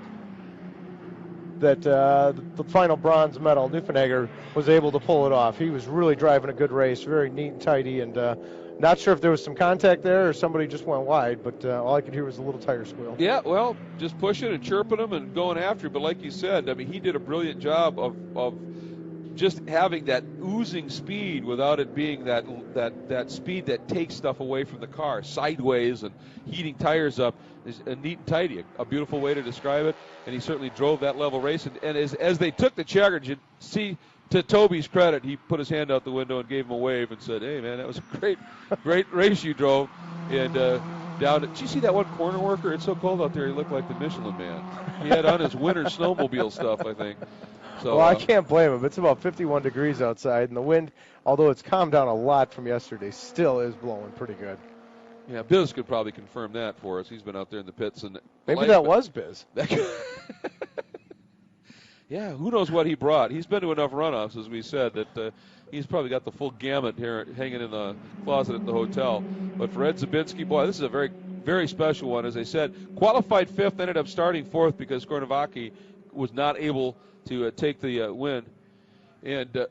the final bronze medal, Niffenegger, was able to pull it off. He was really driving a good race, very neat and tidy, and not sure if there was some contact there or somebody just went wide, but all I could hear was a little tire squeal. Yeah, well, just pushing and chirping him and going after him. But like you said, I mean, he did a brilliant job of just having that oozing speed without it being that speed that takes stuff away from the car, sideways and heating tires up. Is a neat and tidy, a beautiful way to describe it. And he certainly drove that level race. And as they took the checkers, you see, to Toby's credit, he put his hand out the window and gave him a wave and said, "Hey, man, that was a great race you drove." And down, did you see that one corner worker? It's so cold out there, he looked like the Michelin Man. He had on his winter snowmobile stuff, I think. So, well, I can't blame him. It's about 51 degrees outside, and the wind, although it's calmed down a lot from yesterday, still is blowing pretty good. Yeah, Biz could probably confirm that for us. He's been out there in the pits. And maybe that was Biz. Yeah, who knows what he brought. He's been to enough runoffs, as we said, that he's probably got the full gamut here hanging in the closet at the hotel. But for Ed Zabinski, boy, this is a very, very special one. As I said, qualified 5th, ended up starting 4th because Skornavaki was not able to take the win. And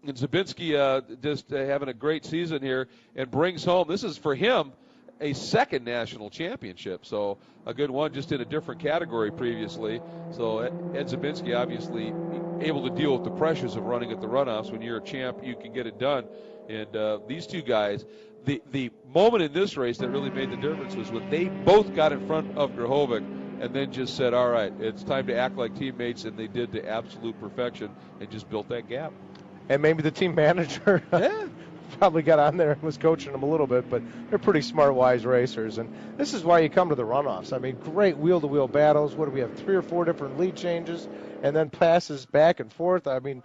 Zabinski just having a great season here and brings home, this is for him, a second national championship. So a good one, just in a different category previously. So Ed Zabinski obviously able to deal with the pressures of running at the runoffs. When you're a champ, you can get it done. And these two guys, the moment in this race that really made the difference was when they both got in front of Grahovic and then just said, all right, it's time to act like teammates, and they did to absolute perfection and just built that gap. And maybe the team manager probably got on there and was coaching them a little bit, but they're pretty smart, wise racers. And this is why you come to the runoffs. I mean, great wheel-to-wheel battles. What do we have, 3 or 4 different lead changes, and then passes back and forth. I mean,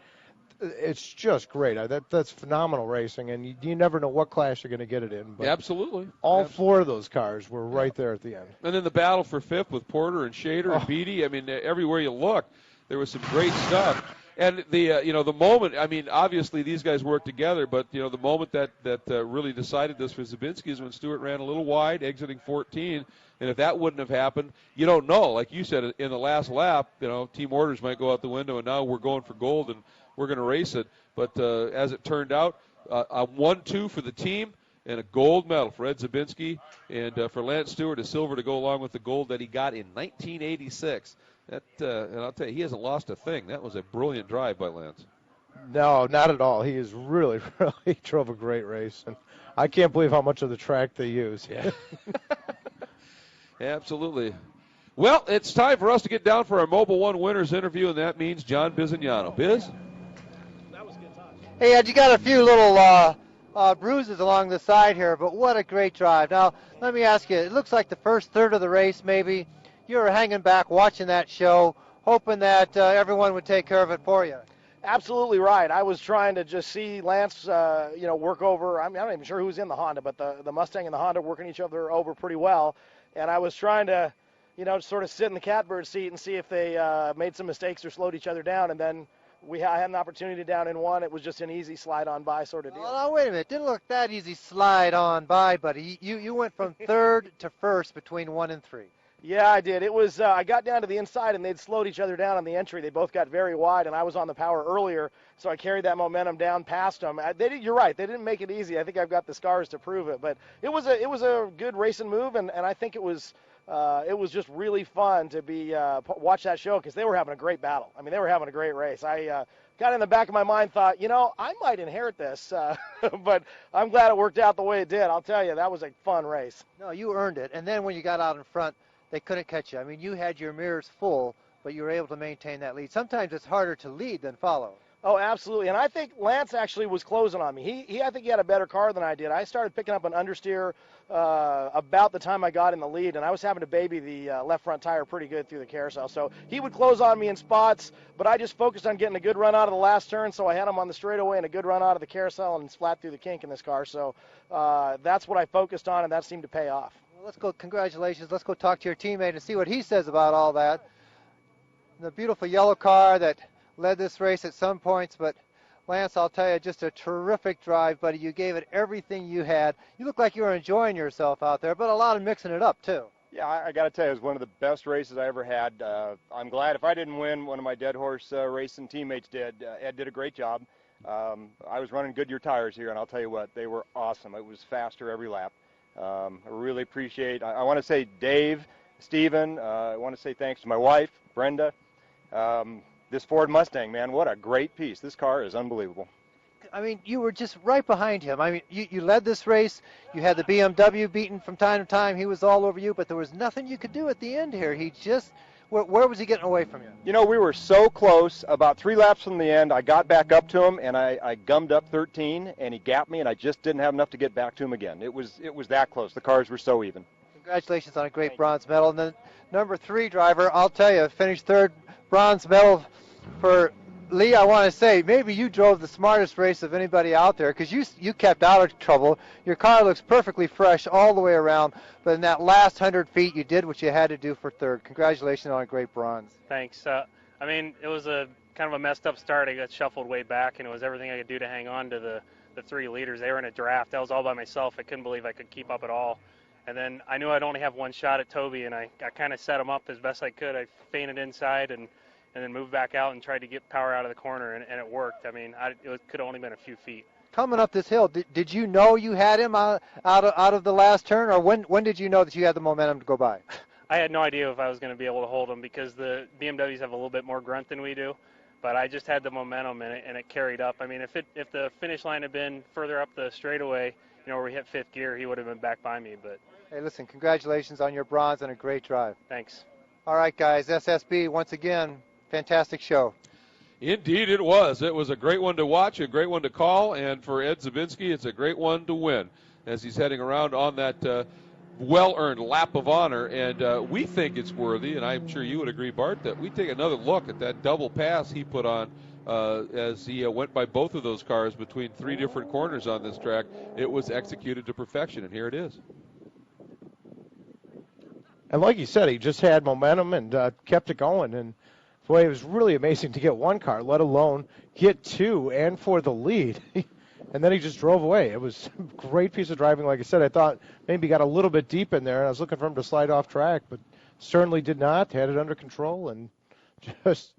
it's just great. That's phenomenal racing, and you never know what class you're going to get it in. But absolutely. All 4 of those cars were right there at the end. And then the battle for 5th with Porter and Shader and Beatty. I mean, everywhere you look, there was some great stuff. And the moment, I mean, obviously these guys worked together, but the moment that really decided this for Zabinski is when Stewart ran a little wide, exiting 14. And if that wouldn't have happened, you don't know. Like you said, in the last lap, team orders might go out the window, and now we're going for gold and we're going to race it. But as it turned out, a 1-2 for the team and a gold medal for Ed Zabinski, and for Lance Stewart, a silver to go along with the gold that he got in 1986. And I'll tell you, he hasn't lost a thing. That was a brilliant drive by Lance. No, not at all. He is really drove a great race, and I can't believe how much of the track they use. Yeah. Absolutely. Well, it's time for us to get down for our Mobil 1 winners interview, and that means John Bizignano. Biz? That was good time. Hey, Ed, you got a few little bruises along the side here, but what a great drive. Now, let me ask you, it looks like the first third of the race maybe, you were hanging back watching that show, hoping that everyone would take care of it for you. Absolutely right. I was trying to just see Lance, work over. I'm not even sure who was in the Honda, but the Mustang and the Honda working each other over pretty well. And I was trying to, sort of sit in the catbird seat and see if they made some mistakes or slowed each other down. And then I had an opportunity down in one. It was just an easy slide on by sort of deal. Oh, now, wait a minute. Didn't look that easy slide on by, buddy. You went from third to first between 1 and 3. Yeah, I did. It was I got down to the inside, and they'd slowed each other down on the entry. They both got very wide, and I was on the power earlier, so I carried that momentum down past them. You're right. They didn't make it easy. I think I've got the scars to prove it. But it was a good racing move, and I think it was just really fun to be watch that show because they were having a great battle. I mean, they were having a great race. I got in the back of my mind, thought, I might inherit this, but I'm glad it worked out the way it did. I'll tell you, that was a fun race. No, you earned it. And then when you got out in front, they couldn't catch you. I mean, you had your mirrors full, but you were able to maintain that lead. Sometimes it's harder to lead than follow. Oh, absolutely. And I think Lance actually was closing on me. I think he had a better car than I did. I started picking up an understeer about the time I got in the lead, and I was having to baby the left front tire pretty good through the carousel. So he would close on me in spots, but I just focused on getting a good run out of the last turn, so I had him on the straightaway and a good run out of the carousel and flat through the kink in this car. So that's what I focused on, and that seemed to pay off. Well, let's go. Congratulations. Let's go talk to your teammate and see what he says about all that. The beautiful yellow car that led this race at some points, but Lance, I'll tell you, just a terrific drive, buddy. You gave it everything you had. You look like you were enjoying yourself out there, but a lot of mixing it up, too. Yeah, I got to tell you, it was one of the best races I ever had. I'm glad if I didn't win, one of my dead horse racing teammates did. Ed did a great job. I was running Goodyear tires here, and I'll tell you what, they were awesome. It was faster every lap. I really appreciate, I want to say Dave, Steven, I want to say thanks to my wife, Brenda. This Ford Mustang, man, what a great piece. This car is unbelievable. I mean, you were just right behind him. I mean, you led this race. You had the BMW beaten from time to time. He was all over you, but there was nothing you could do at the end here. He just, where was he getting away from you? You know, we were so close. About 3 laps from the end, I got back up to him, and I gummed up 13, and he gapped me, and I just didn't have enough to get back to him again. It was that close. The cars were so even. Congratulations on a great bronze medal. And then number 3 driver, I'll tell you, finished third bronze medal for Lee. I want to say maybe you drove the smartest race of anybody out there because you kept out of trouble. Your car looks perfectly fresh all the way around, but in that last 100 feet you did what you had to do for third. Congratulations on a great bronze. Thanks. I mean, it was a kind of a messed up start. I got shuffled way back, and it was everything I could do to hang on to the 3 leaders. They were in a draft. I was all by myself. I couldn't believe I could keep up at all. And then I knew I'd only have one shot at Toby, and I kind of set him up as best I could. I feinted inside and then moved back out and tried to get power out of the corner, and it worked. I mean, it could have only been a few feet. Coming up this hill, did you know you had him out of the last turn, or when did you know that you had the momentum to go by? I had no idea if I was going to be able to hold him because the BMWs have a little bit more grunt than we do, but I just had the momentum, and it carried up. I mean, if the finish line had been further up the straightaway, where we hit 5th gear, he would have been back by me. But hey, listen, congratulations on your bronze and a great drive. Thanks. All right, guys, SSB, once again, fantastic show. Indeed it was. It was a great one to watch, a great one to call, and for Ed Zabinski, it's a great one to win as he's heading around on that well-earned lap of honor. And we think it's worthy, and I'm sure you would agree, Bart, that we take another look at that double pass he put on as he went by both of those cars between 3 different corners on this track. It was executed to perfection, and here it is. And like you said, he just had momentum and kept it going. And boy, it was really amazing to get one car, let alone get 2 and for the lead. And then he just drove away. It was a great piece of driving. Like I said, I thought maybe got a little bit deep in there, and I was looking for him to slide off track, but certainly did not. Had it under control and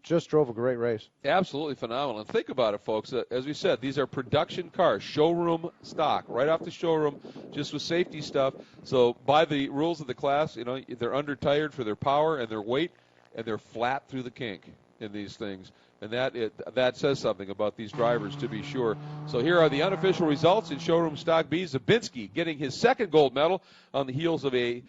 just drove a great race. Absolutely phenomenal. And think about it, folks. As we said, these are production cars, showroom stock, right off the showroom, just with safety stuff. So by the rules of the class, they're under-tired for their power and their weight, and they're flat through the kink in these things. And that says something about these drivers, to be sure. So here are the unofficial results in Showroom Stock B. Zabinski getting his 2nd gold medal on the heels of a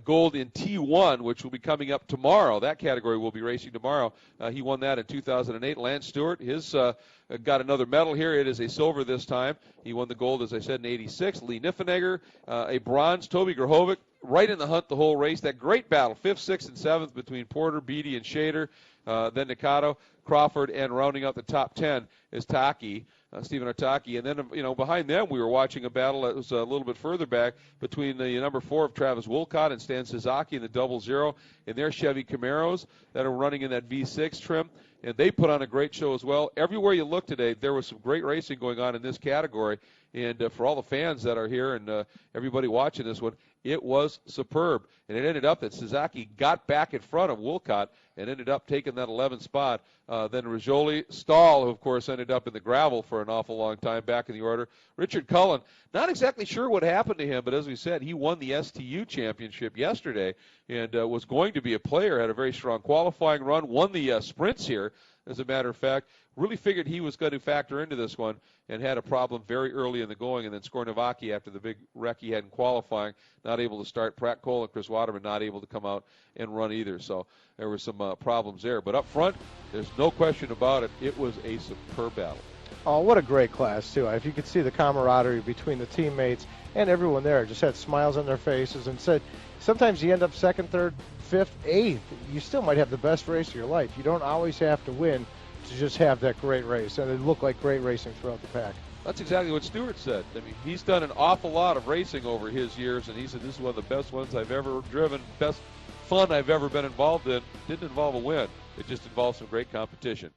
gold in T1, which will be coming up tomorrow. That category will be racing tomorrow. He won that in 2008. Lance Stewart, his got another medal here. It is a silver this time. He won the gold, as I said, in 86. Lee Niffenegger, a bronze. Toby Grahovic, right in the hunt the whole race. That great battle, 5th, 6th, and 7th between Porter, Beatty, and Shader. Then Nakato, Crawford, and rounding out the top 10 is Taki. Stephen Otaki, and then behind them we were watching a battle that was a little bit further back between the number 4 of Travis Wolcott and Stan Suzuki in the 00 in their Chevy Camaros that are running in that V6 trim, and they put on a great show as well. Everywhere you look today, there was some great racing going on in this category, and for all the fans that are here and everybody watching this one, it was superb. And it ended up that Suzuki got back in front of Wolcott and ended up taking that 11th spot. Then Rajoli Stahl, who, of course, ended up in the gravel for an awful long time back in the order. Richard Cullen, not exactly sure what happened to him, but as we said, he won the STU championship yesterday and was going to be a player, had a very strong qualifying run, won the sprints here, as a matter of fact. Really figured he was going to factor into this one and had a problem very early in the going. And then Skornovaki, after the big wreck he had in qualifying, not able to start. Pratt Cole and Chris Waterman not able to come out and run either. So there were some problems there. But up front, there's no question about it. It was a superb battle. Oh, what a great class, too. If you could see the camaraderie between the teammates and everyone there, just had smiles on their faces and said, sometimes you end up second, third, fifth, eighth. You still might have the best race of your life. You don't always have to win to just have that great race, and it looked like great racing throughout the pack. That's exactly what Stewart said. I mean, he's done an awful lot of racing over his years, and he said this is one of the best ones I've ever driven, best fun I've ever been involved in. Didn't involve a win. It just involved some great competition.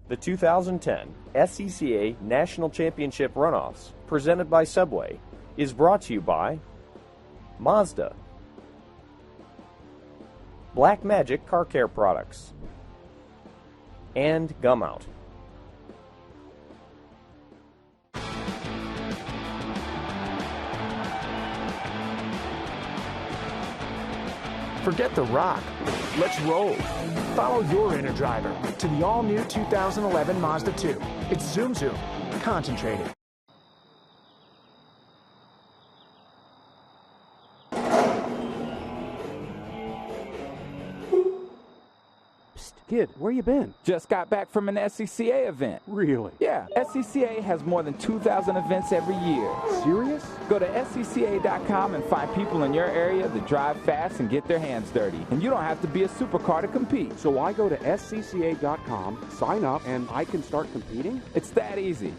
The 2010 SCCA National Championship Runoffs, presented by Subway, is brought to you by Mazda, Black Magic Car Care Products, and Gum Out. Forget the rock. Let's roll. Follow your inner driver to the all-new 2011 Mazda 2. It's Zoom Zoom. Concentrated. Kid, where you been? Just got back from an SCCA event. Really? Yeah, SCCA has more than 2,000 events every year. Serious? Go to SCCA.com and find people in your area that drive fast and get their hands dirty. And you don't have to be a supercar to compete. So I go to SCCA.com, sign up, and I can start competing? It's that easy.